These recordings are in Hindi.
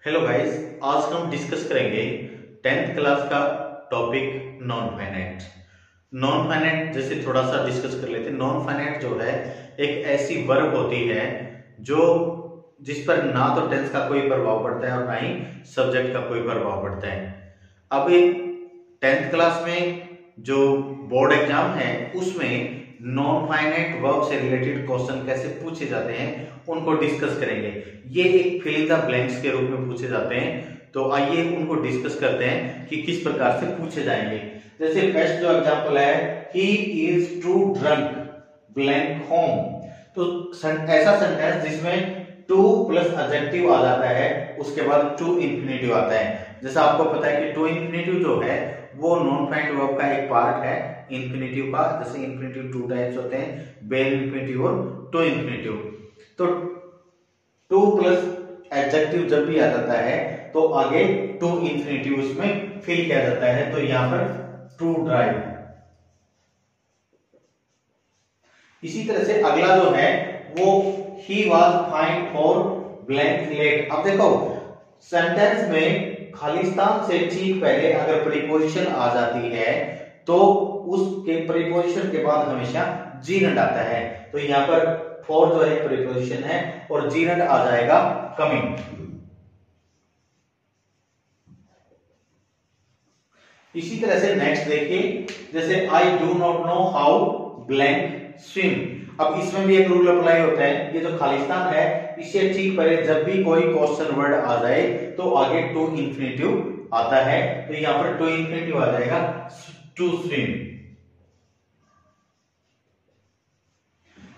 हेलो गाइस, आज हम डिस्कस करेंगे 10th क्लास का topic non finite. Non finite जैसे थोड़ा सा डिस्कस कर लेते हैं। नॉन फाइनाइट जो है एक ऐसी वर्ब होती है जो जिस पर ना तो टेंस का कोई प्रभाव पड़ता है और ना ही सब्जेक्ट का कोई प्रभाव पड़ता है। अब 10th क्लास में जो बोर्ड एग्जाम है उसमें नॉन फाइनाइट वर्ब से रिलेटेड क्वेश्चन कैसे पूछे जाते हैं उनको डिस्कस करेंगे। ये एक फिल द ब्लैंक्स के रूप में पूछे जाते हैं, तो आइए उनको डिस्कस करते हैं कि किस प्रकार से पूछे जाएंगे। जैसे फर्स्ट जो एग्जांपल है, he is too drunk blank home. तो ऐसा सेंटेंस जिसमें टू प्लस एडजेक्टिव आ जाता है, उसके बाद टू इंफिनिटिव आता है। जैसा आपको पता है कि टू इंफिनिटिव जो है वो नॉन फाइनाइट वर्ब का एक पार्ट है इंफिनिटिव का। जैसे इंफिनिटिव टू टाइप्स होते हैं, बेयर इंफिनिटिव और टू इंफिनिटिव। तो टू प्लस एडजेक्टिव जब भी आ जाता है तो आगे टू इंफिनिटिव उसमें फिल किया जाता है। तो यहां पर टू ड्राइव। इसी तरह से अगला जो है वो he was fine for blank late. अब देखो सेंटेंस में खालिस्तान से ठीक पहले अगर प्रीपोजिशन आ जाती है तो उसके प्रीपोजिशन के बाद हमेशा जीरंड आता है। तो यहां पर फॉर जो है प्रीपोजिशन है और जीरंड आ जाएगा कमिंग। इसी तरह से नेक्स्ट देखिए, जैसे I do not know how blank swim. अब इसमें भी एक रूल अप्लाई होता है। ये जो खालिस्तान है इससे ठीक पहले जब भी कोई क्वेश्चन वर्ड आ जाए तो आगे टू इंफिनिटिव आता है। तो यहां पर टू इंफिनिटिव आ जाएगा टू स्विम।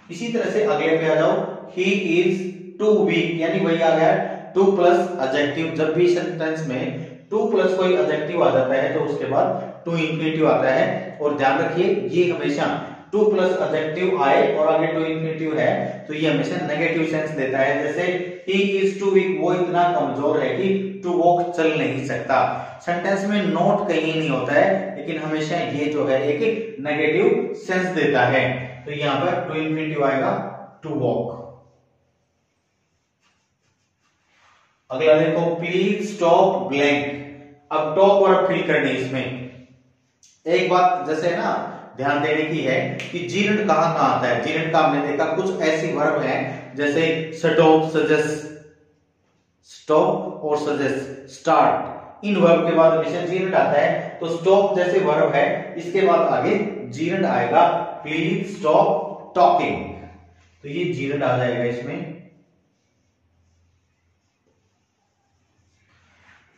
इसी तरह से अगले पे आ जाओ, ही इज टू वीक, यानी वही आ गया टू प्लस एडजेक्टिव। जब भी सेंटेंस में टू प्लस कोई एडजेक्टिव आ जाता है तो उसके बाद टू इंफिनिटिव आता है। और ध्यान रखिए ये हमेशा टू प्लस एडजेक्टिव आए और आगे टू इंफिनिटिव है तो ये हमेशा नेगेटिव सेंस देता है। जैसे ही इज टू वीक, वो इतना कमजोर है कि टू वॉक, चल नहीं सकता। सेंटेंस में नोट कहीं नहीं होता है लेकिन हमेशा ये जो है एक नेगेटिव सेंस देता है। तो यहां पर टू इंफिनिटिव आएगा टू वॉक। अगला देखो, प्लीज स्टॉप ब्लैंक। अब टॉप वर्ब फिल करनी इसमें। एक बात जैसे ना ध्यान देने की है कि जीरंड कहां कहां आता है। जीरंड का हमने देखा कुछ ऐसी वर्ब है जैसे स्टॉप, सजेस्ट, स्टॉप और सजेस्ट, स्टार्ट। इन वर्ब के बाद हमेशा जीरंड आता है। तो स्टॉप जैसे वर्ब है इसके बाद आगे जीरंड आएगा। प्लीज स्टॉप टॉकिंग, तो ये जीरंड आ जाएगा इसमें।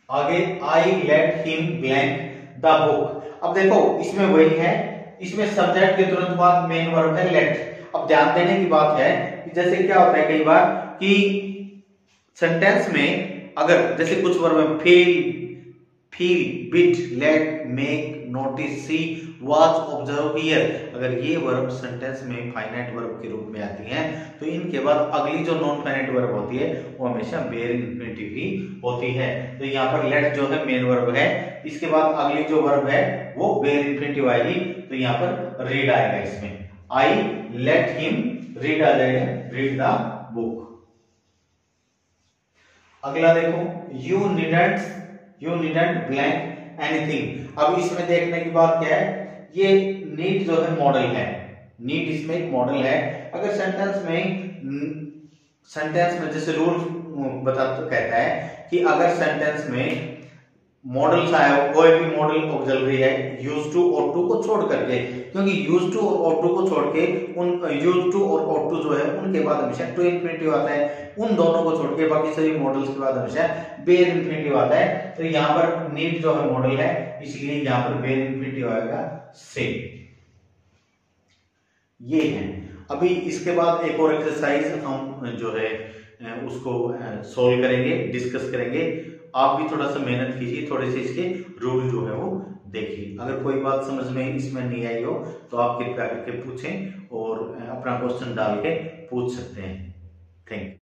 आगे I let him blank the book. अब देखो इसमें वही है, इसमें सब्जेक्ट के तुरंत बाद मेन वर्ब है लेट। अब ध्यान देने की बात है कि जैसे क्या होता है कई बार कि सेंटेंस में अगर जैसे कुछ वर्ब है, feel, bit, let, make, notice, see, watch, observe, hear. अगर ये वर्ब सेंटेंस में फाइनाइट वर्ब के रूप में आती हैं तो इनके बाद अगली जो नॉन फाइनाइट वर्ब होती है वो हमेशा बेयर इंफिनिटिव ही होती है। तो यहाँ पर लेट जो है मेन वर्ब है, इसके बाद अगली जो वर्ब है वो बेयर इंफिनिटिव आएगी। तो यहाँ पर रीड आएगा इसमें। आई लेट हिम रीड आ जाएगा, रीड द बुक। अगला देखो, यू नीडंट ब्लैंक एनीथिंग। अब इसमें देखने की बात क्या है, ये नीड जो है मॉडल है। नीड इसमें एक मॉडल है। अगर सेंटेंस में जैसे रूल कहता है कि अगर सेंटेंस में मॉडल सा है, कोई भी मॉडल ऑक्सिलरी है यूज टू और टू को छोड़ करके, क्योंकि यूज टू और टू को छोड़ के उन यूज टू और ऑट टू जो है उनके बाद हमेशा टू इंफिनिटिव आता है। उन दोनों को छोड़ के बाकी सभी मॉडल्स के बाद हमेशा बेयर इंफिनिटिव आता है। तो यहाँ पर नीड जो है मॉडल है इसलिए यहाँ पर बेयर इंफिनिटिव आएगा से। ये है। अभी इसके बाद एक और एक्सरसाइज हम जो है उसको सोल्व करेंगे, डिस्कस करेंगे। आप भी थोड़ा सा मेहनत कीजिए, थोड़े से इसके रूल जो है वो देखिए। अगर कोई बात समझ में इसमें नहीं आई हो तो आप कृपया करके पूछें और अपना क्वेश्चन डाल के पूछ सकते हैं। Thank you.